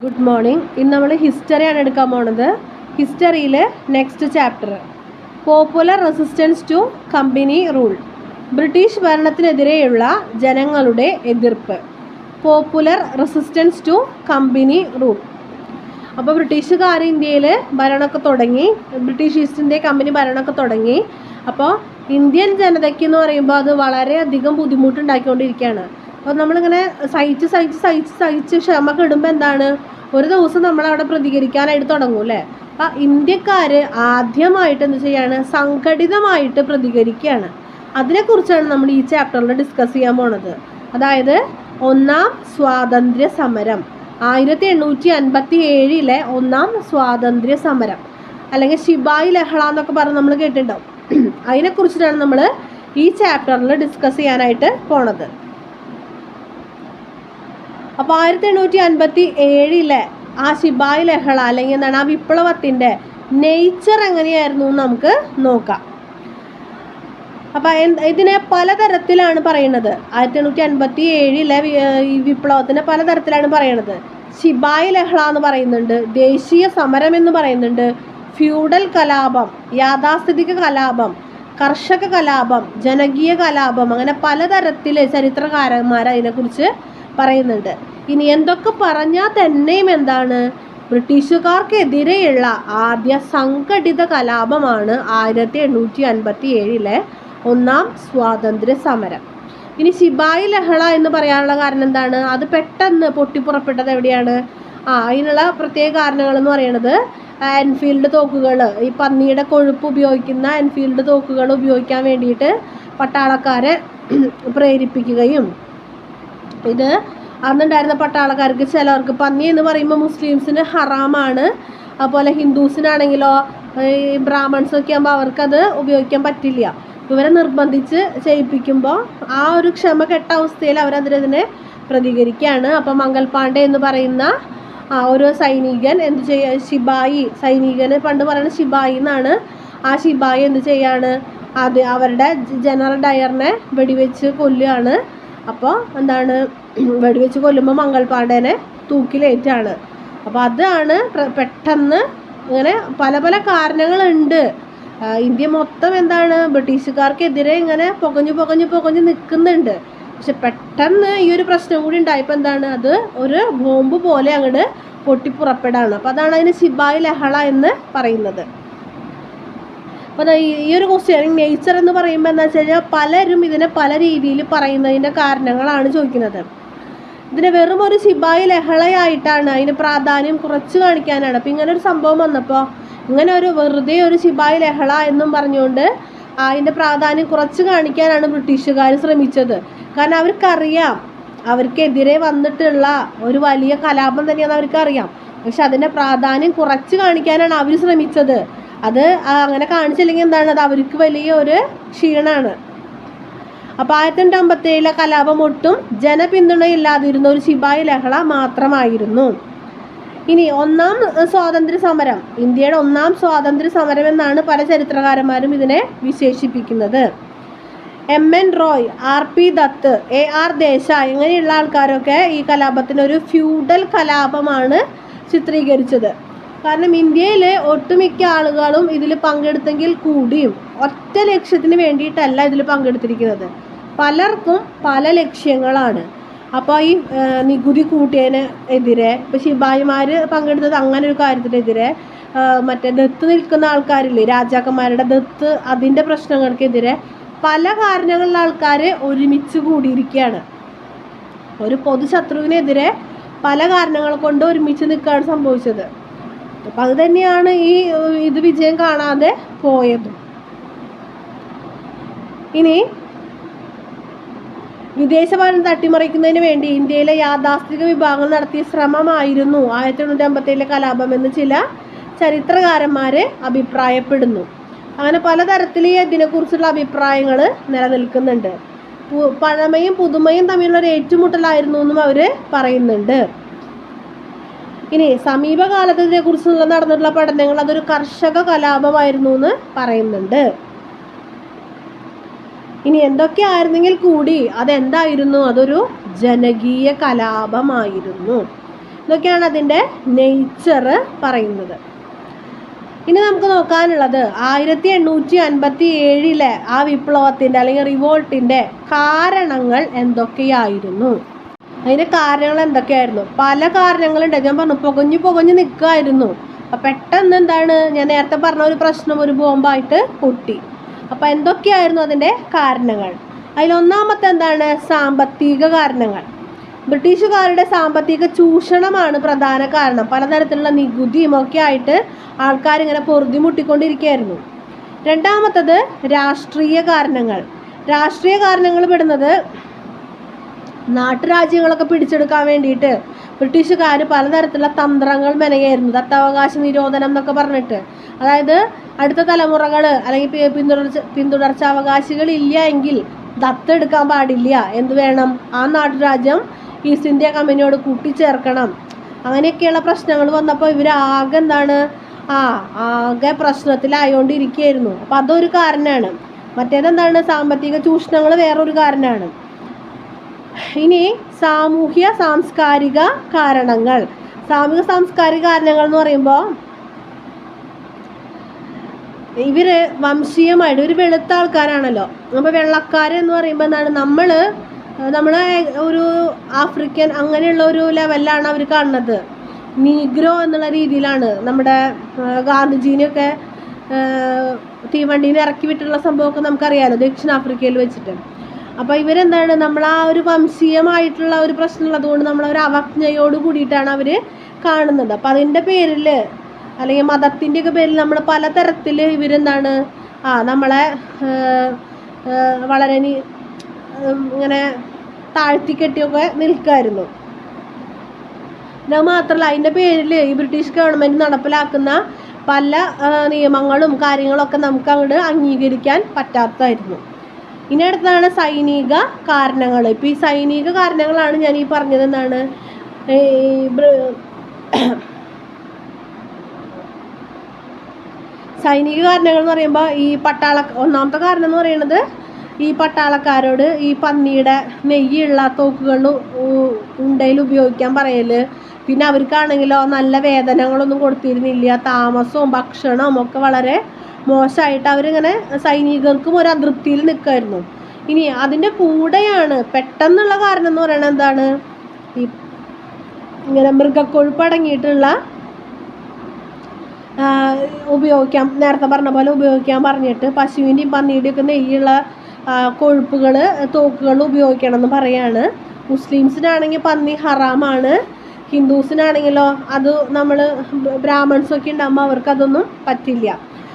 Good morning. ഇന്ന് നമ്മൾ ഹിസ്റ്ററിയാണ് എടുക്കാൻ പോണത്. ഹിസ്റ്ററിയിൽ next chapter popular resistance to company rule. British ഭരണത്തിനെതിരെയുള്ള ജനങ്ങളുടെ എതിർപ്പ്. Popular resistance to company rule. അപ്പോൾ ബ്രിട്ടീഷുകാർ ഇന്ത്യയിൽ ഭരണമൊക്കെ തുടങ്ങി. ബ്രിട്ടീഷ് ഈസ്റ്റ് ഇന്ത്യ കമ്പനി ഭരണമൊക്കെ തുടങ്ങി. അപ്പോൾ ഇന്ത്യൻ ജനതയ്ക്ക് എന്ന് പറയുമ്പോൾ അത് വളരെയധികം ബുദ്ധിമുട്ടുണ്ടാക്കിക്കൊണ്ടിരിക്കുകയാണ്. അപ്പോൾ നമ്മളിങ്ങനെ സഹിച്ച് ക്ഷമ കെടുമ്പോൾ എന്താണ്, ഒരു ദിവസം നമ്മളവിടെ പ്രതികരിക്കാനായിട്ട് തുടങ്ങും അല്ലേ. അപ്പം ഇന്ത്യക്കാർ ആദ്യമായിട്ട് എന്ത് ചെയ്യാണ്, സംഘടിതമായിട്ട് പ്രതികരിക്കുകയാണ്. അതിനെക്കുറിച്ചാണ് നമ്മൾ ഈ ചാപ്റ്ററിൽ ഡിസ്കസ് ചെയ്യാൻ പോണത്. അതായത് ഒന്നാം സ്വാതന്ത്ര്യ സമരം, 1857 ഒന്നാം സ്വാതന്ത്ര്യ സമരം, അല്ലെങ്കിൽ ശിപായി ലഹള എന്നൊക്കെ പറഞ്ഞ് നമ്മൾ കേട്ടിട്ടുണ്ടാവും. അതിനെക്കുറിച്ചിട്ടാണ് നമ്മൾ ഈ ചാപ്റ്ററിൽ ഡിസ്കസ് ചെയ്യാനായിട്ട് പോണത്. അപ്പോൾ 1857 ആ ശിപായി ലഹള അല്ലെങ്കിൽ എന്താണ്, ആ വിപ്ലവത്തിൻ്റെ നേച്ചർ എങ്ങനെയായിരുന്നു എന്ന് നമുക്ക് നോക്കാം. അപ്പം ഇതിനെ പലതരത്തിലാണ് പറയുന്നത്. 1857 ഈ വിപ്ലവത്തിനെ പലതരത്തിലാണ് പറയുന്നത്. ശിപായി ലഹള എന്ന് പറയുന്നുണ്ട്, ദേശീയ സമരം എന്ന് പറയുന്നുണ്ട്, ഫ്യൂഡൽ കലാപം, യാഥാസ്ഥിതിക കലാപം, കർഷക കലാപം, ജനകീയ കലാപം, അങ്ങനെ പലതരത്തിൽ ചരിത്രകാരന്മാർ അതിനെക്കുറിച്ച് പറയുന്നുണ്ട്. ഇനി എന്തൊക്കെ പറഞ്ഞാൽ തന്നെയും എന്താണ്, ബ്രിട്ടീഷുകാർക്കെതിരെയുള്ള ആദ്യ സംഘടിത കലാപമാണ് 1857 ഒന്നാം സ്വാതന്ത്ര്യ സമരം. ഇനി ശിപായി ലഹള എന്ന് പറയാനുള്ള കാരണം എന്താണ്, അത് പെട്ടെന്ന് പൊട്ടിപ്പുറപ്പെട്ടത് എവിടെയാണ്? അതിനുള്ള പ്രത്യേക കാരണങ്ങൾ എന്ന് പറയുന്നത് എൻഫീൽഡ് തോക്കുകൾ, ഈ പന്നിയുടെ കൊഴുപ്പ് ഉപയോഗിക്കുന്ന എൻഫീൽഡ് തോക്കുകൾ ഉപയോഗിക്കാൻ വേണ്ടിയിട്ട് പട്ടാളക്കാരെ പ്രേരിപ്പിക്കുകയും, ഇത് അന്നുണ്ടായിരുന്ന പട്ടാളക്കാർക്ക് ചിലർക്ക് പന്നി എന്ന് പറയുമ്പോൾ മുസ്ലിംസിന് ഹറാമാണ്, അതുപോലെ ഹിന്ദുസിനാണെങ്കിലോ ഈ ബ്രാഹ്മൺസൊക്കെ ആകുമ്പോൾ അവർക്കത് ഉപയോഗിക്കാൻ പറ്റില്ല. ഇവരെ നിർബന്ധിച്ച് ചെയ്യിപ്പിക്കുമ്പോൾ ആ ഒരു ക്ഷമ കെട്ട അവസ്ഥയിൽ അവരതിനെ പ്രതികരിക്കുകയാണ്. അപ്പം മംഗൽ പാണ്ഡെ എന്ന് പറയുന്ന ഒരു സൈനികൻ എന്ത് ചെയ്യുക, ശിപായി സൈനികന് പണ്ട് പറയുന്നത് ശിപായി എന്നാണ്. ആ ശിപായി എന്ത് ചെയ്യാണ്, അത് അവരുടെ ജനറൽ ഡയറിനെ വെടിവെച്ച് കൊല്ലുകയാണ്. അപ്പോൾ എന്താണ്, വെടിവെച്ച് കൊല്ലുമ്പോൾ മംഗൽ പാണ്ഡേനെ തൂക്കിലേറ്റാണ്. അപ്പോൾ അതാണ് പെട്ടെന്ന് ഇങ്ങനെ പല പല കാരണങ്ങളുണ്ട്. ഇന്ത്യ മൊത്തം എന്താണ് ബ്രിട്ടീഷുകാർക്കെതിരെ ഇങ്ങനെ പുകഞ്ഞു നിൽക്കുന്നുണ്ട്. പക്ഷെ പെട്ടെന്ന് ഈ ഒരു പ്രശ്നം കൂടി ഉണ്ടായപ്പോൾ എന്താണ്, അത് ഒരു ബോംബ് പോലെ അങ്ങോട്ട് പൊട്ടിപ്പുറപ്പെടാണ്. അപ്പോൾ അതാണ് അതിന് ശിപായി ലഹള എന്ന് പറയുന്നത്. അപ്പോൾ ഈ ഒരു ക്വസ്റ്റ്യൻ നേച്ചർ എന്ന് പറയുമ്പോൾ എന്താ വെച്ച് കഴിഞ്ഞാൽ പലരും ഇതിനെ പല രീതിയിൽ പറയുന്നതിൻ്റെ കാരണങ്ങളാണ് ചോദിക്കുന്നത്. ഇതിനെ വെറും ഒരു ശിപായി ലഹളയായിട്ടാണ്, അതിന് പ്രാധാന്യം കുറച്ച് കാണിക്കാനാണ്. അപ്പോൾ ഇങ്ങനെ ഒരു സംഭവം വന്നപ്പോൾ ഇങ്ങനെ ഒരു വെറുതെ ഒരു ശിപായി ലഹള എന്നും പറഞ്ഞുകൊണ്ട് അതിൻ്റെ പ്രാധാന്യം കുറച്ച് കാണിക്കാനാണ് ബ്രിട്ടീഷുകാർ ശ്രമിച്ചത്. കാരണം അവർക്കറിയാം അവർക്കെതിരെ വന്നിട്ടുള്ള ഒരു വലിയ കലാപം തന്നെയാണ് അവർക്കറിയാം. പക്ഷെ അതിൻ്റെ പ്രാധാന്യം കുറച്ച് കാണിക്കാനാണ് അവർ ശ്രമിച്ചത്. അത് അങ്ങനെ കാണിച്ചില്ലെങ്കിൽ എന്താണ്, അത് അവർക്ക് വലിയ ഒരു ക്ഷീണമാണ്. അപ്പോൾ 1857 കലാപം ഒട്ടും ജനപിന്തുണയില്ലാതിരുന്ന ഒരു ശിപായി ലഹള മാത്രമായിരുന്നു. ഇനി ഒന്നാം സ്വാതന്ത്ര്യ സമരം, ഇന്ത്യയുടെ ഒന്നാം സ്വാതന്ത്ര്യ സമരം എന്നാണ് പല ചരിത്രകാരന്മാരും ഇതിനെ വിശേഷിപ്പിക്കുന്നത്. M.N. Roy, R.P. Dutt, A.R. Desai ഇങ്ങനെയുള്ള ആൾക്കാരൊക്കെ ഈ കലാപത്തിനൊരു ഫ്യൂഡൽ കലാപമാണ് ചിത്രീകരിച്ചത്. കാരണം ഇന്ത്യയിലെ ഒട്ടുമിക്ക ആളുകളും ഇതിൽ പങ്കെടുത്തെങ്കിൽ കൂടിയും ഒറ്റ ലക്ഷ്യത്തിന് വേണ്ടിയിട്ടല്ല ഇതിൽ പങ്കെടുത്തിരിക്കുന്നത്. പലർക്കും പല ലക്ഷ്യങ്ങളാണ്. അപ്പോൾ ഈ നികുതി കൂട്ടിയതിന് എതിരെ, ഇപ്പോൾ ശിപായിമാർ പങ്കെടുത്തത് അങ്ങനെ ഒരു കാര്യത്തിനെതിരെ, മറ്റേ ദത്ത് നിൽക്കുന്ന ആൾക്കാരില്ലേ, രാജാക്കന്മാരുടെ ദത്ത്, അതിൻ്റെ പ്രശ്നങ്ങൾക്കെതിരെ പല കാരണങ്ങളിലുള്ള ആൾക്കാർ ഒരുമിച്ച് കൂടിയിരിക്കുകയാണ്. ഒരു പൊതുശത്രുവിനെതിരെ പല കാരണങ്ങൾ കൊണ്ട് ഒരുമിച്ച് നിൽക്കുകയാണ് സംഭവിച്ചത്. അപ്പം അത് തന്നെയാണ് ഇത് വിജയം കാണാതെ പോയത്. ഇനി വിദേശഭരണം തട്ടിമറിക്കുന്നതിന് വേണ്ടി ഇന്ത്യയിലെ യാഥാസ്ഥിതിക വിഭാഗങ്ങൾ നടത്തിയ ശ്രമമായിരുന്നു 1857 കലാപം എന്ന് ചില ചരിത്രകാരന്മാർ അഭിപ്രായപ്പെടുന്നു. അങ്ങനെ പലതരത്തിൽ ഇതിനെക്കുറിച്ചുള്ള അഭിപ്രായങ്ങൾ നിലനിൽക്കുന്നുണ്ട്. പഴമയും പുതുമയും തമ്മിലുള്ള ഒരു ഏറ്റുമുട്ടലായിരുന്നു എന്നും അവർ പറയുന്നുണ്ട്. ഇനി സമീപകാലത്ത് ഇതിനെക്കുറിച്ചുള്ള നടന്നിട്ടുള്ള പഠനങ്ങൾ അതൊരു കർഷക കലാപമായിരുന്നു എന്ന് പറയുന്നുണ്ട്. ഇനി എന്തൊക്കെയായിരുന്നെങ്കിൽ കൂടി അതെന്തായിരുന്നു, അതൊരു ജനകീയ കലാപമായിരുന്നു. ഇതൊക്കെയാണ് അതിൻ്റെ നേച്ചർ പറയുന്നത്. ഇനി നമുക്ക് നോക്കാനുള്ളത് 1857 ആ വിപ്ലവത്തിൻ്റെ അല്ലെങ്കിൽ റിവോൾട്ടിൻ്റെ കാരണങ്ങൾ എന്തൊക്കെയായിരുന്നു. അതിൻ്റെ കാരണങ്ങൾ എന്തൊക്കെയായിരുന്നു? പല കാരണങ്ങളുണ്ട്. ഞാൻ പറഞ്ഞു പുകഞ്ഞു നിൽക്കുമായിരുന്നു. അപ്പം പെട്ടെന്ന് എന്താണ്, ഞാൻ നേരത്തെ പറഞ്ഞ ഒരു പ്രശ്നം ഒരു ബോംബായിട്ട് പൊട്ടി. അപ്പം എന്തൊക്കെയായിരുന്നു അതിൻ്റെ കാരണങ്ങൾ? അതിലൊന്നാമത്തെ എന്താണ്? സാമ്പത്തിക കാരണങ്ങൾ. ബ്രിട്ടീഷുകാരുടെ സാമ്പത്തിക ചൂഷണമാണ് പ്രധാന കാരണം. പലതരത്തിലുള്ള നികുതിയും ഒക്കെ ആയിട്ട് ആൾക്കാരിങ്ങനെ പൊറുതിമുട്ടിക്കൊണ്ടിരിക്കുകയായിരുന്നു. രണ്ടാമത്തത് രാഷ്ട്രീയ കാരണങ്ങൾ. രാഷ്ട്രീയ കാരണങ്ങൾ പെടുന്നത് നാട്ടുരാജ്യങ്ങളൊക്കെ പിടിച്ചെടുക്കാൻ വേണ്ടിയിട്ട് ബ്രിട്ടീഷുകാർ പലതരത്തിലുള്ള തന്ത്രങ്ങൾ മെനയായിരുന്നു. ദത്തവകാശ നിരോധനം എന്നൊക്കെ പറഞ്ഞിട്ട്, അതായത് അടുത്ത തലമുറകൾ അല്ലെങ്കിൽ പിന്തുടർച്ചാവകാശികൾ ഇല്ല എങ്കിൽ ദത്തെടുക്കാൻ പാടില്ല, എന്ത് വേണം, ആ നാട്ടുരാജ്യം ഈസ്റ്റ് ഇന്ത്യ കമ്പനിയോട് കൂട്ടിച്ചേർക്കണം. അങ്ങനെയൊക്കെയുള്ള പ്രശ്നങ്ങൾ വന്നപ്പോൾ ഇവർ ആകെ എന്താണ്, ആകെ പ്രശ്നത്തിലായോണ്ടിരിക്കുകയായിരുന്നു. അപ്പം അതൊരു കാരണമാണ്. മറ്റേതെന്താണ്? സാമ്പത്തിക ചൂഷണങ്ങൾ വേറൊരു കാരണമാണ്. ഇനി സാമൂഹ്യ സാംസ്കാരിക കാരണങ്ങൾ. സാമൂഹ്യ സാംസ്കാരിക കാരണങ്ങൾ എന്ന് പറയുമ്പോൾ ഇവർ വംശീയമായിട്ട് ഒരു വെളുത്ത ആൾക്കാരാണല്ലോ. അപ്പോൾ വെള്ളക്കാരെന്ന് പറയുമ്പോൾ എന്താണ്, നമ്മൾ ഒരു ആഫ്രിക്കൻ അങ്ങനെയുള്ള ഒരു ലെവലിലാണ് അവർ കാണുന്നത്. നീഗ്രോ എന്നുള്ള രീതിയിലാണ്. നമ്മുടെ ഗാന്ധിജീനെയൊക്കെ തീവണ്ടീനെ ഇറക്കി വിട്ടുള്ള സംഭവമൊക്കെ നമുക്കറിയാമല്ലോ, ദക്ഷിണാഫ്രിക്കയിൽ വെച്ചിട്ട്. അപ്പോൾ ഇവരെന്താണ്, നമ്മൾ ആ ഒരു വംശീയമായിട്ടുള്ള ഒരു പ്രശ്നമുള്ളത് കൊണ്ട് നമ്മളൊരു അവജ്ഞയോട് കൂടിയിട്ടാണ് അവർ കാണുന്നത്. അപ്പോൾ അതിൻ്റെ പേരിൽ അല്ലെങ്കിൽ മതത്തിൻ്റെയൊക്കെ പേരിൽ നമ്മൾ പലതരത്തിൽ ഇവരെന്താണ് നമ്മളെ വളരെ ഇങ്ങനെ താഴ്ത്തിക്കെട്ടിയൊക്കെ നിൽക്കുമായിരുന്നു. അത് മാത്രമല്ല, അതിൻ്റെ പേരിൽ ഈ ബ്രിട്ടീഷ് ഗവൺമെൻറ് നടപ്പിലാക്കുന്ന പല നിയമങ്ങളും കാര്യങ്ങളൊക്കെ നമുക്ക് അങ്ങോട്ട് അംഗീകരിക്കാൻ പറ്റാത്തതായിരുന്നു. ഇനി അടുത്തതാണ് സൈനിക കാരണങ്ങൾ. ഇപ്പോൾ ഈ സൈനിക കാരണങ്ങളാണ് ഞാൻ ഈ പറഞ്ഞത്. എന്താണ് സൈനിക കാരണങ്ങൾ എന്ന് പറയുമ്പോൾ ഈ ഒന്നാമത്തെ കാരണം എന്ന് പറയുന്നത് ഈ പട്ടാളക്കാരോട് ഈ പന്നിയുടെ നെയ്യുള്ള തോക്കുകൾ ഉണ്ടയിൽ ഉപയോഗിക്കാൻ പറയൽ. പിന്നെ അവർക്കാണെങ്കിലോ നല്ല വേതനങ്ങളൊന്നും കൊടുത്തിരുന്നില്ല. താമസവും ഭക്ഷണവും ഒക്കെ വളരെ മോശമായിട്ട് അവരിങ്ങനെ സൈനികർക്കും ഒരു അതൃപ്തിയിൽ നിൽക്കുമായിരുന്നു. ഇനി അതിൻ്റെ കൂടെയാണ് പെട്ടെന്നുള്ള കാരണം എന്ന് പറയുന്നത് എന്താണ്, ഈ ഇങ്ങനെ മൃഗക്കൊഴുപ്പ് അടങ്ങിയിട്ടുള്ള നേരത്തെ പറഞ്ഞ പോലെ ഉപയോഗിക്കാൻ പറഞ്ഞിട്ട് പശുവിൻ്റെയും പന്നിയുടെയും ഒക്കെ നെയ്യുള്ള കൊഴുപ്പുകൾ തോക്കുകൾ ഉപയോഗിക്കണം എന്ന് പറയാണ്. മുസ്ലിംസിനാണെങ്കിൽ പന്നി ഹറാമാണ്. ഹിന്ദുസിനാണെങ്കിലോ അത് നമ്മൾ ബ്രാഹ്മൺസൊക്കെ ഉണ്ടാകുമ്പോൾ അവർക്കതൊന്നും പറ്റില്ല.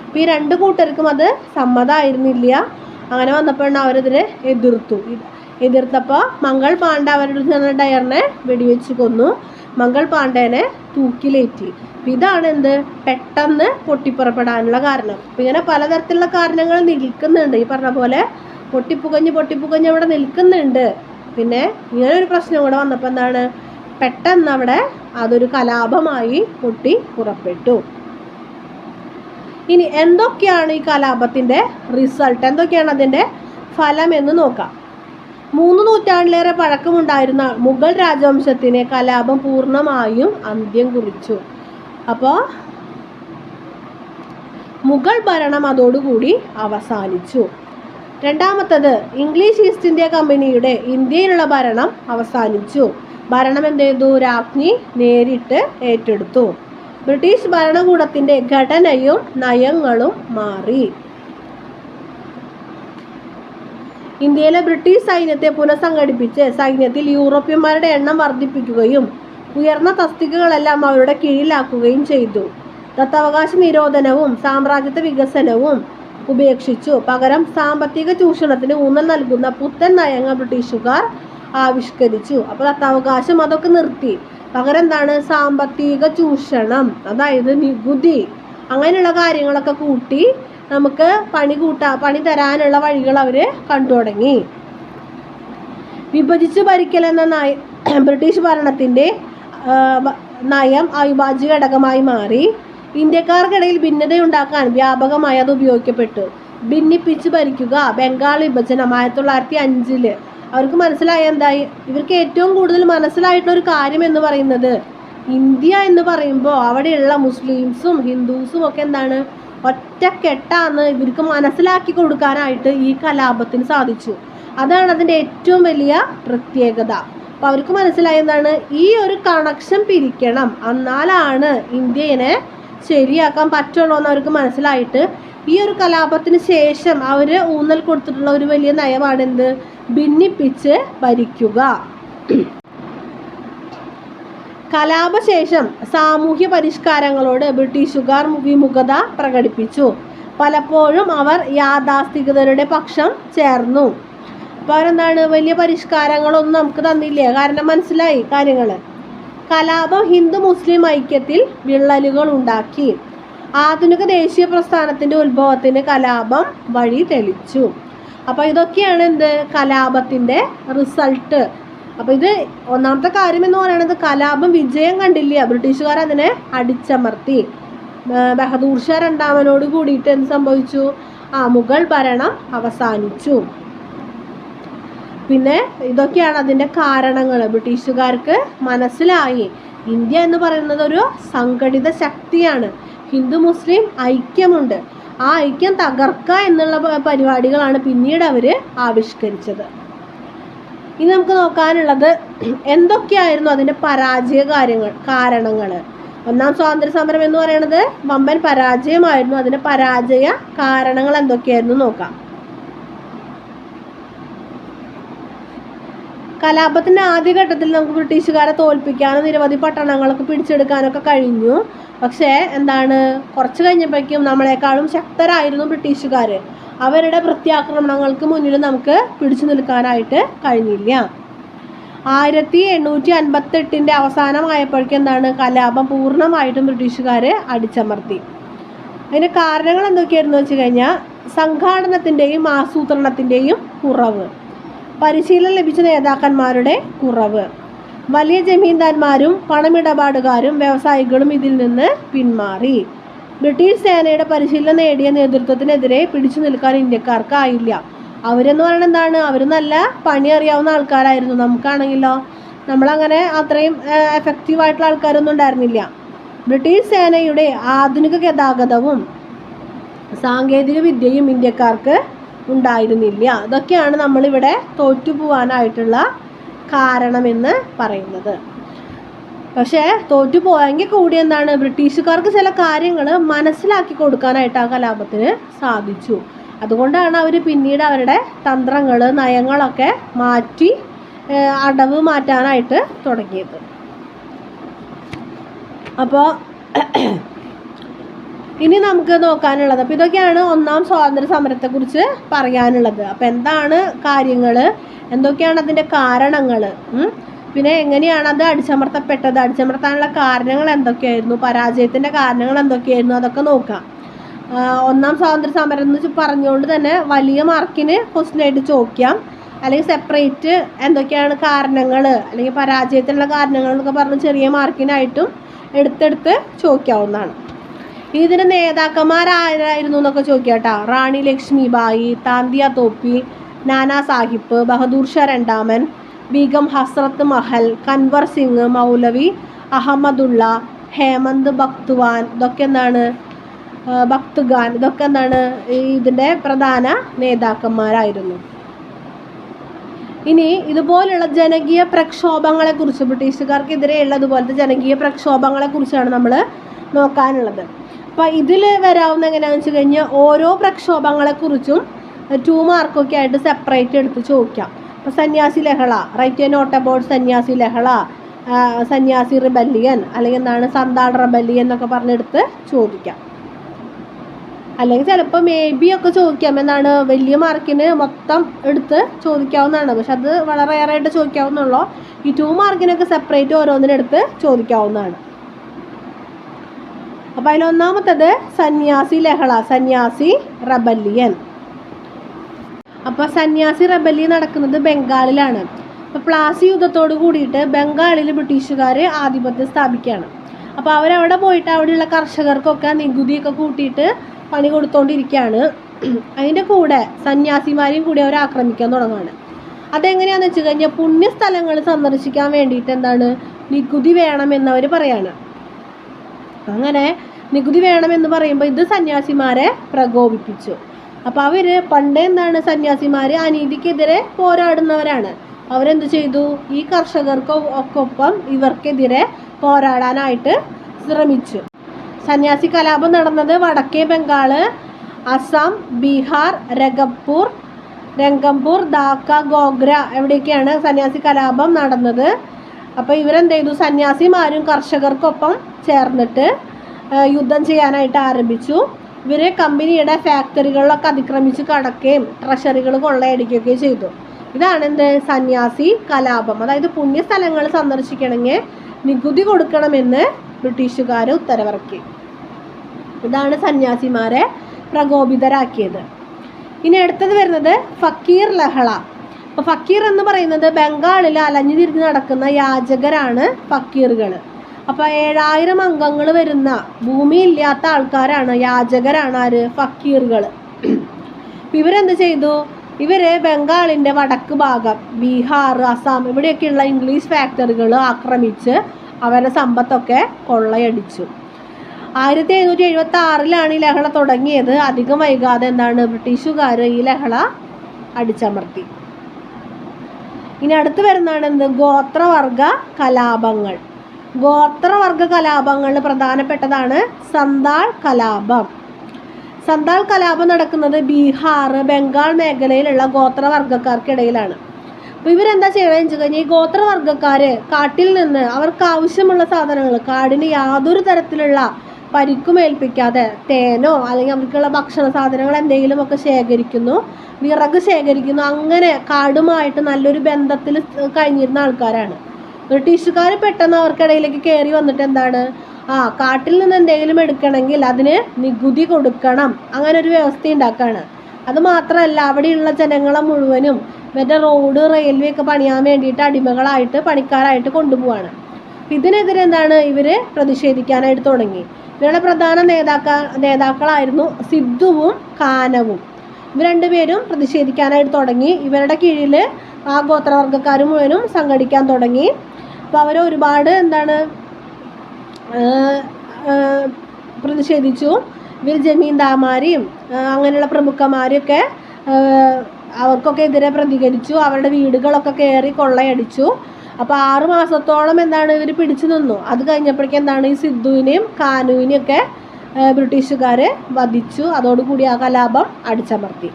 അപ്പോൾ ഈ രണ്ട് കൂട്ടർക്കും അത് സമ്മതമായിരുന്നില്ല. അങ്ങനെ വന്നപ്പോഴാണ് അവരതിനെ എതിർത്തപ്പോൾ മംഗൾ പാണ്ഡെ അവരുടെ ഡയറിനെ വെടിവെച്ച് കൊന്നു. മംഗൾ പാണ്ഡേനെ തൂക്കിലേറ്റി. ഇതാണ് പെട്ടെന്ന് പൊട്ടിപ്പുറപ്പെടാനുള്ള കാരണം. അപ്പം ഇങ്ങനെ പലതരത്തിലുള്ള കാരണങ്ങൾ നിൽക്കുന്നുണ്ട്. ഈ പറഞ്ഞ പോലെ പൊട്ടിപ്പുകഞ്ഞ് അവിടെ നിൽക്കുന്നുണ്ട്. പിന്നെ ഇങ്ങനെ ഒരു പ്രശ്നം കൂടെ വന്നപ്പോൾ എന്താണ്, പെട്ടെന്ന് അവിടെ അതൊരു കലാപമായി പൊട്ടി പുറപ്പെട്ടു. ഇനി എന്തൊക്കെയാണ് ഈ കലാപത്തിൻ്റെ റിസൾട്ട്, എന്തൊക്കെയാണ് അതിൻ്റെ ഫലം എന്ന് നോക്കാം. 3 നൂറ്റാണ്ടിലേറെ പഴക്കമുണ്ടായിരുന്ന മുഗൾ രാജവംശത്തിന് കലാപം പൂർണ്ണമായും അന്ത്യം കുറിച്ചു. അപ്പോൾ മുഗൾ ഭരണം അതോടുകൂടി അവസാനിച്ചു. രണ്ടാമത്തത്, ഇംഗ്ലീഷ് ഈസ്റ്റ് ഇന്ത്യ കമ്പനിയുടെ ഇന്ത്യയിലുള്ള ഭരണം അവസാനിച്ചു. ഭരണം എന്ത് ചെയ്തു? രാജ്ഞി നേരിട്ട് ഏറ്റെടുത്തു. ബ്രിട്ടീഷ് ഭരണകൂടത്തിൻ്റെ ഘടനയും നയങ്ങളും മാറി. ഇന്ത്യയിലെ ബ്രിട്ടീഷ് സൈന്യത്തെ പുനഃസംഘടിപ്പിച്ച് സൈന്യത്തിൽ യൂറോപ്യന്മാരുടെ എണ്ണം വർദ്ധിപ്പിക്കുകയും ഉയർന്ന തസ്തികകളെല്ലാം അവരുടെ കീഴിലാക്കുകയും ചെയ്തു. ദത്തവകാശ നിരോധനവും സാമ്രാജ്യത്വ വികസനവും ഉപേക്ഷിച്ചു. പകരം സാമ്പത്തിക ചൂഷണത്തിന് ഊന്നൽ നൽകുന്ന പുത്തൻ നയങ്ങൾ ബ്രിട്ടീഷുകാർ ആവിഷ്കരിച്ചു. അപ്പോൾ ദത്താവകാശം അതൊക്കെ നിർത്തി. പകരം എന്താണ്? സാമ്പത്തിക ചൂഷണം, അതായത് നികുതി, അങ്ങനെയുള്ള കാര്യങ്ങളൊക്കെ കൂട്ടി നമുക്ക് പണി തരാനുള്ള വഴികൾ അവർ കണ്ടു തുടങ്ങി. വിഭജിച്ച് ഭരിക്കലെന്ന ബ്രിട്ടീഷ് ഭരണത്തിൻ്റെ നയം അവിഭാജ്യ ഘടകമായി മാറി. ഇന്ത്യക്കാർക്കിടയിൽ ഭിന്നതയുണ്ടാക്കാൻ വ്യാപകമായി അത് ഉപയോഗിക്കപ്പെട്ടു. ഭിന്നിപ്പിച്ച് ഭരിക്കുക, ബംഗാൾ വിഭജനം 1905 അവർക്ക് മനസ്സിലായ എന്തായി, ഇവർക്ക് ഏറ്റവും കൂടുതൽ മനസ്സിലായിട്ടുള്ള ഒരു കാര്യം എന്ന് പറയുന്നത് ഇന്ത്യ എന്ന് പറയുമ്പോൾ അവിടെയുള്ള മുസ്ലിംസും ഹിന്ദുസും ഒക്കെ എന്താണ് ഒറ്റക്കെട്ടാന്ന് ഇവർക്ക് മനസ്സിലാക്കി കൊടുക്കാനായിട്ട് ഈ കലാപത്തിന് സാധിച്ചു. അതാണ് അതിൻ്റെ ഏറ്റവും വലിയ പ്രത്യേകത. അപ്പോൾ അവർക്ക് മനസ്സിലായ എന്താണ്, ഈ ഒരു കണക്ഷൻ പിരിക്കണം, എന്നാലാണ് ഇന്ത്യനെ ശരിയാക്കാൻ പറ്റുള്ളൂ എന്ന് അവർക്ക് മനസ്സിലായിട്ട് ഈ ഒരു കലാപത്തിന് ശേഷം അവർ ഊന്നൽ കൊടുത്തിട്ടുള്ള ഒരു വലിയ നയമാണ് എന്ത്, ഭിന്നിപ്പിച്ച് ഭരിക്കുക. കലാപശേഷം സാമൂഹ്യ പരിഷ്കാരങ്ങളോട് ബ്രിട്ടീഷുകാർ വിമുഖത പ്രകടിപ്പിച്ചു. പലപ്പോഴും അവർ യാഥാസ്ഥിതികരുടെ പക്ഷം ചേർന്നു. അപ്പോൾ അവരെന്താണ്, വലിയ പരിഷ്കാരങ്ങളൊന്നും നമുക്ക് തന്നില്ല, കാരണം മനസ്സിലായി കാര്യങ്ങൾ. കലാപം ഹിന്ദു മുസ്ലിം ഐക്യത്തിൽ വിള്ളലുകൾ ഉണ്ടാക്കി. ആധുനിക ദേശീയ പ്രസ്ഥാനത്തിൻ്റെ ഉത്ഭവത്തിന് കലാപം വഴി തെളിച്ചു. അപ്പോൾ ഇതൊക്കെയാണ് എന്ത്, കലാപത്തിൻ്റെ റിസൾട്ട്. അപ്പോൾ ഇത് ഒന്നാമത്തെ കാര്യം എന്ന് പറയുന്നത്, കലാപം വിജയം കണ്ടില്ല, ബ്രിട്ടീഷുകാർ അതിനെ അടിച്ചമർത്തി. ബഹദൂർ ഷാ രണ്ടാമനോട് കൂടിയിട്ട് എന്ത് സംഭവിച്ചു, മുഗൾ ഭരണം അവസാനിച്ചു. പിന്നെ ഇതൊക്കെയാണ് അതിൻ്റെ കാരണങ്ങൾ. ബ്രിട്ടീഷുകാർക്ക് മനസ്സിലായി ഇന്ത്യ എന്ന് പറയുന്നത് ഒരു സംഘടിത ശക്തിയാണ്, ഹിന്ദു മുസ്ലിം ഐക്യമുണ്ട്, ആ ഐക്യം തകർക്കുക എന്നുള്ള പരിപാടികളാണ് പിന്നീട് അവർ ആവിഷ്കരിച്ചത്. ഇനി നമുക്ക് നോക്കാനുള്ളത് എന്തൊക്കെയായിരുന്നു അതിൻ്റെ പരാജയ കാരണങ്ങൾ. ഒന്നാം സ്വാതന്ത്ര്യ സമരം എന്ന് പറയുന്നത് വമ്പൻ പരാജയമായിരുന്നു. അതിൻ്റെ പരാജയ കാരണങ്ങൾ എന്തൊക്കെയായിരുന്നു നോക്കാം. കലാപത്തിൻ്റെ ആദ്യഘട്ടത്തിൽ നമുക്ക് ബ്രിട്ടീഷുകാരെ തോൽപ്പിക്കാനും നിരവധി പട്ടണങ്ങളൊക്കെ പിടിച്ചെടുക്കാനൊക്കെ കഴിഞ്ഞു. പക്ഷേ എന്താണ്, കുറച്ച് കഴിഞ്ഞപ്പോഴേക്കും നമ്മളെക്കാളും ശക്തരായിരുന്നു ബ്രിട്ടീഷുകാർ. അവരുടെ പ്രത്യാക്രമണങ്ങൾക്ക് മുന്നിൽ നമുക്ക് പിടിച്ചു നിൽക്കാനായിട്ട് കഴിഞ്ഞില്ല. 1858 അവസാനമായപ്പോഴേക്കും എന്താണ്, കലാപം പൂർണ്ണമായിട്ടും ബ്രിട്ടീഷുകാർ അടിച്ചമർത്തി. അതിൻ്റെ കാരണങ്ങൾ എന്തൊക്കെയായിരുന്നു വെച്ച് കഴിഞ്ഞാൽ, സംഘാടനത്തിൻ്റെയും ആസൂത്രണത്തിൻ്റെയും കുറവ്, പരിശീലനം ലഭിച്ച നേതാക്കന്മാരുടെ കുറവ്, വലിയ ജമീന്ദാന്മാരും പണമിടപാടുകാരും വ്യവസായികളും ഇതിൽ നിന്ന് പിന്മാറി. ബ്രിട്ടീഷ് സേനയുടെ പരിശീലനം നേടിയ നേതൃത്വത്തിനെതിരെ പിടിച്ചു നിൽക്കാൻ ഇന്ത്യക്കാർക്കായില്ല. അവരെന്ന് പറയുന്നത് എന്താണ്, അവർ നല്ല പണി അറിയാവുന്ന ആൾക്കാരായിരുന്നു. നമുക്കാണെങ്കിലോ നമ്മളങ്ങനെ അത്രയും എഫക്റ്റീവായിട്ടുള്ള ആൾക്കാരൊന്നും ഉണ്ടായിരുന്നില്ല. ബ്രിട്ടീഷ് സേനയുടെ ആധുനിക ഗതാഗതവും സാങ്കേതിക വിദ്യയും ഇന്ത്യക്കാർക്ക് ഉണ്ടായിരുന്നില്ല. ഇതൊക്കെയാണ് നമ്മളിവിടെ തോറ്റുപോകാനായിട്ടുള്ള കാരണമെന്ന് പറയുന്നത്. പക്ഷേ തോറ്റുപോയെങ്കിൽ കൂടി എന്താണ്, ബ്രിട്ടീഷുകാർക്ക് ചില കാര്യങ്ങൾ മനസ്സിലാക്കി കൊടുക്കാനായിട്ട് ആ കലാപത്തിന് സാധിച്ചു. അതുകൊണ്ടാണ് അവർ പിന്നീട് അവരുടെ തന്ത്രങ്ങൾ നയങ്ങളൊക്കെ മാറ്റി അടവ് മാറ്റാനായിട്ട് തുടങ്ങിയത്. അപ്പോൾ ഇനി നമുക്ക് നോക്കാനുള്ളത്, അപ്പോൾ ഇതൊക്കെയാണ് ഒന്നാം സ്വാതന്ത്ര്യ സമരത്തെക്കുറിച്ച് പറയാനുള്ളത്. അപ്പോൾ എന്താണ് കാര്യങ്ങൾ, എന്തൊക്കെയാണ് അതിൻ്റെ കാരണങ്ങൾ, പിന്നെ എങ്ങനെയാണ് അത് അടിച്ചമർത്തപ്പെട്ടത്, അടിച്ചമർത്താനുള്ള കാരണങ്ങൾ എന്തൊക്കെയായിരുന്നു, പരാജയത്തിൻ്റെ കാരണങ്ങൾ എന്തൊക്കെയായിരുന്നു, അതൊക്കെ നോക്കാം. ഒന്നാം സ്വാതന്ത്ര്യ സമരം എന്ന് പറഞ്ഞുകൊണ്ട് തന്നെ വലിയ മാർക്കിന് ക്വസ്റ്റ്യനായിട്ട് ചോദിക്കാം, അല്ലെങ്കിൽ സെപ്പറേറ്റ് എന്തൊക്കെയാണ് കാരണങ്ങൾ അല്ലെങ്കിൽ പരാജയത്തിനുള്ള കാരണങ്ങൾ എന്നൊക്കെ പറഞ്ഞ് ചെറിയ മാർക്കിനായിട്ടും എടുത്തെടുത്ത് ചോദിക്കാവുന്നതാണ്. ഇതിൻ്റെ നേതാക്കന്മാരായിരുന്നു എന്നൊക്കെ ചോദിക്കാം കേട്ടോ. റാണി ലക്ഷ്മിബായി, താന്തിയ തോപ്പി, നാനാ സാഹിബ്, ബഹദൂർ ഷാ രണ്ടാമൻ, ബീഗം ഹസ്രത്ത് മഹൽ, കൻവർ സിംഗ്, മൗലവി അഹമ്മദുള്ള, ഹേമന്ത് ബക്തുവാൻ, ഇതൊക്കെ എന്താണ്, ഭക്തുഖാൻ, ഇതൊക്കെ എന്താണ് ഇതിൻ്റെ പ്രധാന നേതാക്കന്മാരായിരുന്നു. ഇനി ഇതുപോലുള്ള ജനകീയ പ്രക്ഷോഭങ്ങളെക്കുറിച്ച്, ബ്രിട്ടീഷുകാർക്കെതിരെയുള്ള ഇതുപോലത്തെ ജനകീയ പ്രക്ഷോഭങ്ങളെക്കുറിച്ചാണ് നമ്മൾ നോക്കാനുള്ളത്. അപ്പോൾ ഇതിൽ വരാവുന്ന എങ്ങനെയാണെന്ന് വെച്ച് കഴിഞ്ഞാൽ ഓരോ പ്രക്ഷോഭങ്ങളെക്കുറിച്ചും 2 മാർക്കൊക്കെ ആയിട്ട് സെപ്പറേറ്റ് എടുത്ത് ചോദിക്കാം. അപ്പോൾ സന്യാസി ലഹള, റൈറ്റ് എ നോട്ട് അബൌട്ട് സന്യാസി ലഹള, സന്യാസി റിബല്ലിയൻ, അല്ലെങ്കിൽ എന്താണ് സന്താൾ റിബല്ലിയൻ എന്നൊക്കെ പറഞ്ഞെടുത്ത് ചോദിക്കാം. അല്ലെങ്കിൽ ചിലപ്പോൾ മേ ബി ഒക്കെ ചോദിക്കാം, എന്താണ് വലിയ മാർക്കിന് മൊത്തം എടുത്ത് ചോദിക്കാവുന്നതാണ്. പക്ഷെ അത് വളരെ ഏറെയായിട്ട് ചോദിക്കാവുന്നുള്ളൂ. ഈ 2 മാർക്കിനൊക്കെ സെപ്പറേറ്റ് ഓരോന്നിനെടുത്ത് ചോദിക്കാവുന്നതാണ്. അപ്പോൾ അതിലൊന്നാമത്തത് സന്യാസി ലഹള, സന്യാസി റബല്ലിയൻ. അപ്പോൾ സന്യാസി റബല്ലിയൻ നടക്കുന്നത് ബംഗാളിലാണ്. അപ്പോൾ പ്ലാസി യുദ്ധത്തോട് കൂടിയിട്ട് ബംഗാളിൽ ബ്രിട്ടീഷുകാർ ആധിപത്യം സ്ഥാപിക്കുകയാണ്. അപ്പോൾ അവരവിടെ പോയിട്ട് അവിടെയുള്ള കർഷകർക്കൊക്കെ നികുതിയൊക്കെ കൂട്ടിയിട്ട് പണി കൊടുത്തുകൊണ്ടിരിക്കുകയാണ്. അതിൻ്റെ കൂടെ സന്യാസിമാരെയും കൂടി അവർ ആക്രമിക്കാൻ തുടങ്ങുകയാണ്. അതെങ്ങനെയാണെന്ന് വെച്ച് കഴിഞ്ഞാൽ പുണ്യസ്ഥലങ്ങൾ സന്ദർശിക്കാൻ വേണ്ടിയിട്ട് എന്താണ് നികുതി വേണമെന്ന് അവർ പറയാണ്. അങ്ങനെ നികുതി വേണമെന്ന് പറയുമ്പോൾ ഇത് സന്യാസിമാരെ പ്രകോപിപ്പിച്ചു. അപ്പോൾ അവർ പണ്ടേ എന്താണ്, സന്യാസിമാർ അനീതിക്കെതിരെ പോരാടുന്നവരാണ്. അവരെന്ത് ചെയ്തു, ഈ കർഷകർക്കൊപ്പം ഇവർക്കെതിരെ പോരാടാനായിട്ട് ശ്രമിച്ചു. സന്യാസി കലാപം നടന്നത് വടക്കേ ബംഗാൾ, അസം, ബീഹാർ, രംഗംപൂർ, ധാക്ക, ഗോഗ്ര എവിടെയൊക്കെയാണ് സന്യാസി കലാപം നടന്നത്. അപ്പോൾ ഇവരെന്ത് ചെയ്തു, സന്യാസിമാരും കർഷകർക്കൊപ്പം ചേർന്നിട്ട് യുദ്ധം ചെയ്യാനായിട്ട് ആരംഭിച്ചു. ഇവർ കമ്പനിയുടെ ഫാക്ടറികളിലൊക്കെ അതിക്രമിച്ച് കടക്കുകയും ട്രഷറികൾ കൊള്ളയടിക്കുകയൊക്കെ ചെയ്തു. ഇതാണ് എന്ത്, സന്യാസി കലാപം. അതായത് പുണ്യസ്ഥലങ്ങൾ സന്ദർശിക്കണമെങ്കിൽ നികുതി കൊടുക്കണമെന്ന് ബ്രിട്ടീഷുകാർ ഉത്തരവിറക്കി. ഇതാണ് സന്യാസിമാരെ പ്രകോപിതരാക്കിയത്. ഇനി അടുത്തത് വരുന്നത് ഫക്കീർ ലഹള. അപ്പോൾ ഫക്കീർ എന്ന് പറയുന്നത് ബംഗാളിൽ അലഞ്ഞു തിരിഞ്ഞ് നടക്കുന്ന യാചകരാണ് ഫക്കീറുകൾ. അപ്പോൾ 7000 അംഗങ്ങൾ വരുന്ന ഭൂമിയില്ലാത്ത ആൾക്കാരാണ്, യാചകരാണ് ആര്, ഫക്കീറുകൾ. ഇവരെന്ത് ചെയ്തു, ഇവർ ബംഗാളിൻ്റെ വടക്ക് ഭാഗം, ബീഹാർ, അസം ഇവിടെയൊക്കെയുള്ള ഇംഗ്ലീഷ് ഫാക്ടറികൾ ആക്രമിച്ച് അവരുടെ സമ്പത്തൊക്കെ കൊള്ളയടിച്ചു. 1776 ഈ ലഹള തുടങ്ങിയത്. അധികം വൈകാതെ എന്താണ്, ബ്രിട്ടീഷുകാർ ഈ ലഹള അടിച്ചമർത്തി. ഇനി അടുത്ത് വരുന്നതാണ് എന്ത്, ഗോത്രവർഗ കലാപങ്ങൾ. ഗോത്രവർഗ കലാപങ്ങളിൽ പ്രധാനപ്പെട്ടതാണ് സന്താൾ കലാപം. സന്താൾ കലാപം നടക്കുന്നത് ബീഹാർ, ബംഗാൾ മേഖലയിലുള്ള ഗോത്രവർഗക്കാർക്കിടയിലാണ്. അപ്പോൾ ഇവരെന്താ ചെയ്യണമെന്ന് വെച്ച് കഴിഞ്ഞാൽ, ഈ ഗോത്രവർഗക്കാർ കാട്ടിൽ നിന്ന് അവർക്ക് ആവശ്യമുള്ള സാധനങ്ങൾ, കാടിന് യാതൊരു തരത്തിലുള്ള പരിക്കുമേൽപ്പിക്കാതെ തേനോ അല്ലെങ്കിൽ അവർക്കുള്ള ഭക്ഷണ സാധനങ്ങൾ എന്തെങ്കിലുമൊക്കെ ശേഖരിക്കുന്നു, വിറക് ശേഖരിക്കുന്നു. അങ്ങനെ കാടുമായിട്ട് നല്ലൊരു ബന്ധത്തിൽ കഴിഞ്ഞിരുന്ന ആൾക്കാരാണ്. ബ്രിട്ടീഷുകാർ പെട്ടെന്ന് അവർക്കിടയിലേക്ക് കയറി വന്നിട്ട് എന്താണ്, കാട്ടിൽ നിന്ന് എന്തെങ്കിലും എടുക്കണമെങ്കിൽ അതിന് നികുതി കൊടുക്കണം, അങ്ങനെ ഒരു വ്യവസ്ഥ ഉണ്ടാക്കുകയാണ്. അത് മാത്രമല്ല, അവിടെയുള്ള ജനങ്ങളെ മുഴുവനും മറ്റേ റോഡ്, റെയിൽവേ ഒക്കെ പണിയാൻ വേണ്ടിയിട്ട് അടിമകളായിട്ട് പണിക്കാരായിട്ട് കൊണ്ടുപോവാണ്. ഇതിനെതിരെ എന്താണ്, ഇവർ പ്രതിഷേധിക്കാനായിട്ട് തുടങ്ങി. ഇവരുടെ പ്രധാന നേതാക്കളായിരുന്നു സിദ്ധുവും കാനവും. ഇവർ രണ്ടുപേരും പ്രതിഷേധിക്കാനായിട്ട് തുടങ്ങി. ഇവരുടെ കീഴിൽ ആ ഗോത്രവർഗ്ഗക്കാർ മുഴുവനും സംഘടിക്കാൻ തുടങ്ങി. അപ്പോൾ അവർ ഒരുപാട് എന്താണ് പ്രതിഷേധിച്ചു. ഇവർ ജമീന്ദാർമാരെയും അങ്ങനെയുള്ള പ്രമുഖന്മാരെയൊക്കെ അവർക്കൊക്കെ എതിരെ പ്രതികരിച്ചു. അവരുടെ വീടുകളൊക്കെ കയറി കൊള്ളയടിച്ചു. അപ്പോൾ 6 മാസത്തോളം എന്താണ് ഇവർ പിടിച്ചു നിന്നു. അത് കഴിഞ്ഞപ്പോഴേക്കും എന്താണ്, ഈ സിദ്ധുവിനെയും കാനുവിനെയൊക്കെ ബ്രിട്ടീഷുകാർ വധിച്ചു. അതോടുകൂടി ആ കലാപം അടിച്ചമർത്തി.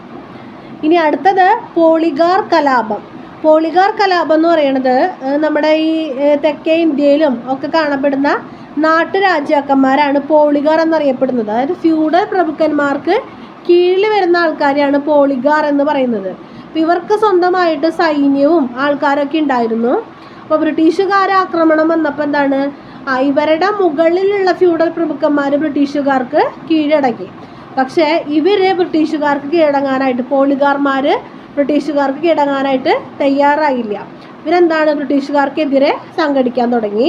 ഇനി അടുത്തത് പോളിഗാർ കലാപം. പോളിഗാർ കലാപം എന്ന് പറയുന്നത് നമ്മുടെ ഈ തെക്കേ ഇന്ത്യയിലും ഒക്കെ കാണപ്പെടുന്ന നാട്ടുരാജാക്കന്മാരാണ് പോളിഗാർ എന്നറിയപ്പെടുന്നത്. അതായത് ഫ്യൂഡൽ പ്രഭുക്കന്മാർക്ക് കീഴിൽ വരുന്ന ആൾക്കാരെയാണ് പോളിഗാർ എന്ന് പറയുന്നത്. അപ്പോൾ ഇവർക്ക് സ്വന്തമായിട്ട് സൈന്യവും ആൾക്കാരൊക്കെ ഉണ്ടായിരുന്നു. അപ്പോൾ ബ്രിട്ടീഷുകാർ ആക്രമണം വന്നപ്പോൾ എന്താണ്, ഇവരുടെ മുകളിലുള്ള ഫ്യൂഡൽ പ്രഭുക്കന്മാർ ബ്രിട്ടീഷുകാർക്ക് കീഴടങ്ങി. പക്ഷേ ഇവർ ബ്രിട്ടീഷുകാർക്ക് കീഴടങ്ങാനായിട്ട്, പോളിഗാർമാർ ബ്രിട്ടീഷുകാർക്ക് കീഴടങ്ങാനായിട്ട് തയ്യാറായില്ല. ഇവരെന്താണ്, ബ്രിട്ടീഷുകാർക്കെതിരെ സംഘടിക്കാൻ തുടങ്ങി.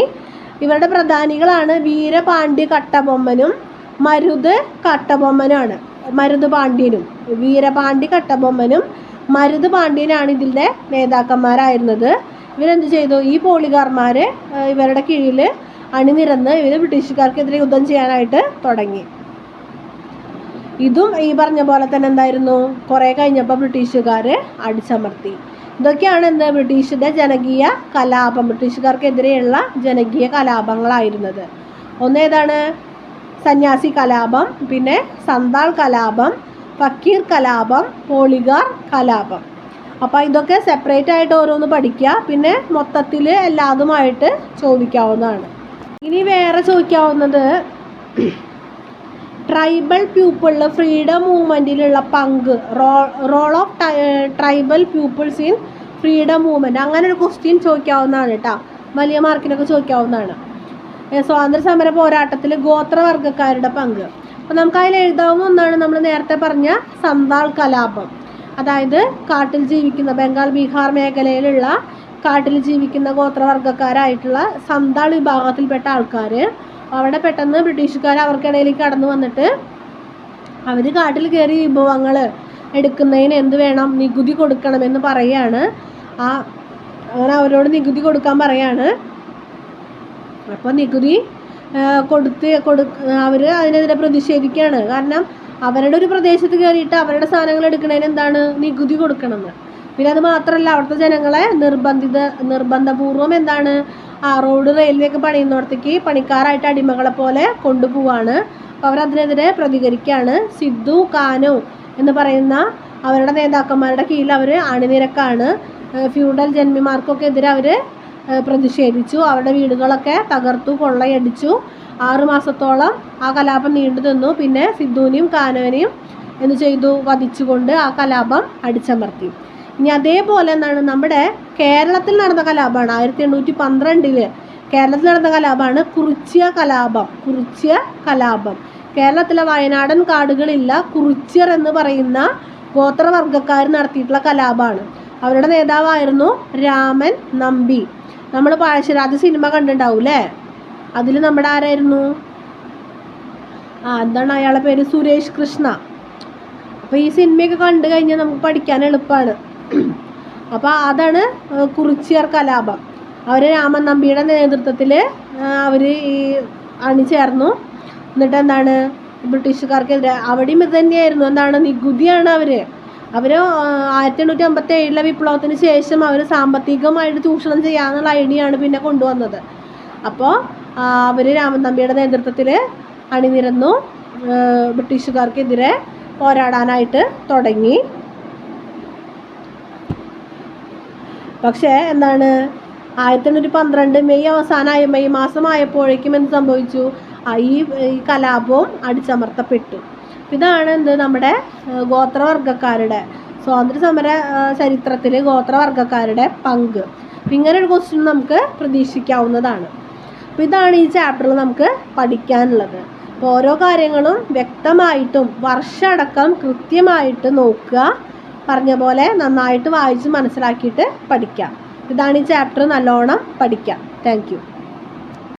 ഇവരുടെ പ്രധാനികളാണ് വീരപാണ്ഡ്യ കട്ടബൊമ്മനും മരുത് കട്ടബൊമ്മനാണ്. മരുത് പാണ്ഡ്യനും, വീരപാണ്ഡ്യ കട്ടബൊമ്മനും മരുത് പാണ്ഡ്യനാണ് ഇതിൻ്റെ നേതാക്കന്മാരായിരുന്നത്. ഇവരെന്ത് ചെയ്തു, ഈ പോളിഗാർമാർ ഇവരുടെ കീഴിൽ അണിനിരന്ന് ഇവർ ബ്രിട്ടീഷുകാർക്കെതിരെ യുദ്ധം ചെയ്യാനായിട്ട് തുടങ്ങി. ഇതും ഈ പറഞ്ഞ പോലെ തന്നെ എന്തായിരുന്നു, കുറേ കഴിഞ്ഞപ്പോൾ ബ്രിട്ടീഷുകാർ അടിച്ചമർത്തി. ഇതൊക്കെയാണ് എന്ത്, ബ്രിട്ടീഷിൻ്റെ ജനകീയ കലാപം, ബ്രിട്ടീഷുകാർക്കെതിരെയുള്ള ജനകീയ കലാപങ്ങളായിരുന്നത്. ഒന്നേതാണ്, സന്യാസി കലാപം, പിന്നെ സന്താൾ കലാപം, ഫക്കീർ കലാപം, പോളിഗാർ കലാപം. അപ്പോൾ ഇതൊക്കെ സെപ്പറേറ്റ് ആയിട്ട് ഓരോന്ന് പഠിക്കുക. പിന്നെ മൊത്തത്തിൽ എല്ലാതുമായിട്ട് ചോദിക്കാവുന്നതാണ്. ഇനി വേറെ ചോദിക്കാവുന്നത്, ട്രൈബൽ പീപ്പിളിൽ ഫ്രീഡം മൂവ്മെൻറ്റിലുള്ള പങ്ക്, role of tribal peoples in freedom movement. അങ്ങനെ ഒരു ക്വസ്റ്റ്യൻ ചോദിക്കാവുന്നതാണ് കേട്ടോ, വലിയ മാർക്കിനൊക്കെ ചോദിക്കാവുന്നതാണ്. സ്വാതന്ത്ര്യ സമര പോരാട്ടത്തിൽ ഗോത്രവർഗ്ഗക്കാരുടെ പങ്ക്. അപ്പോൾ നമുക്ക് അതിൽ എഴുതാവുന്ന ഒന്നാണ് നമ്മൾ നേരത്തെ പറഞ്ഞ സന്താൾ കലാപം. അതായത് കാട്ടിൽ ജീവിക്കുന്ന, ബംഗാൾ ബീഹാർ മേഖലയിലുള്ള കാട്ടിൽ ജീവിക്കുന്ന ഗോത്രവർഗ്ഗക്കാരായിട്ടുള്ള സന്താൾ വിഭാഗത്തിൽപ്പെട്ട ആൾക്കാർ അവിടെ പെട്ടെന്ന് ബ്രിട്ടീഷുകാർ അവർക്കിടയിലേക്ക് കടന്നു വന്നിട്ട് അവർ കാട്ടിൽ കയറി വിഭവങ്ങൾ എടുക്കുന്നതിന് എന്ത് വേണം, നികുതി കൊടുക്കണമെന്ന് പറയുകയാണ്. അങ്ങനെ അവരോട് നികുതി കൊടുക്കാൻ പറയാണ്. അപ്പോൾ നികുതി അവർ അതിനെതിരെ പ്രതിഷേധിക്കുകയാണ്. കാരണം അവരുടെ ഒരു പ്രദേശത്ത് കയറിയിട്ട് അവരുടെ സാധനങ്ങൾ എടുക്കുന്നതിന് എന്താണ് നികുതി കൊടുക്കണമെന്ന്. പിന്നെ അത് മാത്രമല്ല, അവിടുത്തെ ജനങ്ങളെ നിർബന്ധപൂർവം എന്താണ് റോഡ് റെയിൽവേ ഒക്കെ പണിയുന്നിടത്തേക്ക് പണിക്കാരായിട്ട് അടിമകളെ പോലെ കൊണ്ടുപോവാണ്. അപ്പോൾ അവരതിനെതിരെ പ്രതികരിക്കുകയാണ്. സിദ്ധു കാനോ എന്ന് പറയുന്ന അവരുടെ നേതാക്കന്മാരുടെ കീഴിൽ അവർ അണിനിരക്കാണ്. ഫ്യൂഡൽ ജന്മിമാർക്കൊക്കെ എതിരെ അവർ പ്രതിഷേധിച്ചു. അവരുടെ വീടുകളൊക്കെ തകർത്തു, കൊള്ളയടിച്ചു. 6 മാസത്തോളം ആ കലാപം നീണ്ടു നിന്നു. പിന്നെ സിദ്ധുവിനെയും കാനോനെയും എന്ത് ചെയ്തു? വധിച്ചുകൊണ്ട് ആ കലാപം അടിച്ചമർത്തി. ഇനി അതേപോലെ എന്താണ് നമ്മുടെ കേരളത്തിൽ നടന്ന കലാപമാണ്. 1812 കേരളത്തിൽ നടന്ന കലാപമാണ് കുറിച്യ കലാപം. കേരളത്തിലെ വയനാടൻ കാടുകളില്ല കുറിച്യർ എന്ന് പറയുന്ന ഗോത്രവർഗ്ഗക്കാർ നടത്തിയിട്ടുള്ള കലാപമാണ്. അവരുടെ നേതാവായിരുന്നു രാമൻ നമ്പി. നമ്മൾ പഴശ്ശിരാജ സിനിമ കണ്ടിട്ടുണ്ടാവും അല്ലേ? അതിൽ നമ്മുടെ ആരായിരുന്നു? എന്താണ് അയാളുടെ പേര്? സുരേഷ് കൃഷ്ണ. അപ്പോൾ ഈ സിനിമയൊക്കെ കണ്ടു കഴിഞ്ഞാൽ നമുക്ക് പഠിക്കാൻ എളുപ്പമാണ്. അപ്പോൾ അതാണ് കുറിച്യർ കലാപം. അവർ രാമൻ നമ്പിയുടെ നേതൃത്വത്തിൽ അവർ ഈ അണിചേർന്നു. എന്നിട്ട് എന്താണ് ബ്രിട്ടീഷുകാർക്കെതിരെ അവിടെയും ഇത് തന്നെയായിരുന്നു. എന്താണ്? നികുതിയാണ്. അവർ 1857 വിപ്ലവത്തിന് ശേഷം അവർ സാമ്പത്തികമായിട്ട് ചൂഷണം ചെയ്യാന്നുള്ള ഐഡിയ ആണ് പിന്നെ കൊണ്ടുവന്നത്. അപ്പോൾ അവർ രാമൻ നമ്പിയുടെ നേതൃത്വത്തിൽ അണിനിരന്നു ബ്രിട്ടീഷുകാർക്കെതിരെ പോരാടാനായിട്ട് തുടങ്ങി. പക്ഷേ എന്താണ് 1812 മെയ് മാസമായപ്പോഴേക്കും എന്ത് സംഭവിച്ചു? ഈ കലാപവും അടിച്ചമർത്തപ്പെട്ടു. ഇതാണ് നമ്മുടെ ഗോത്രവർഗ്ഗക്കാരുടെ സ്വാതന്ത്ര്യ സമര ചരിത്രത്തിൽ ഗോത്രവർഗ്ഗക്കാരുടെ പങ്ക്. ഇങ്ങനെ ഒരു ക്വസ്റ്റ്യൻ നമുക്ക് പ്രതീക്ഷിക്കാവുന്നതാണ്. അപ്പോൾ ഇതാണ് ഈ ചാപ്റ്ററിൽ നമുക്ക് പഠിക്കാനുള്ളത്. അപ്പോൾ ഓരോ കാര്യങ്ങളും വ്യക്തമായിട്ടും വർഷമടക്കം കൃത്യമായിട്ട് നോക്കുക. പറഞ്ഞ പോലെ നന്നായിട്ട് വായിച്ച് മനസ്സിലാക്കിയിട്ട് പഠിക്കാം. ഇതാണ് ഈ ചാപ്റ്റർ. നല്ലോണം പഠിക്കാം. Thank you.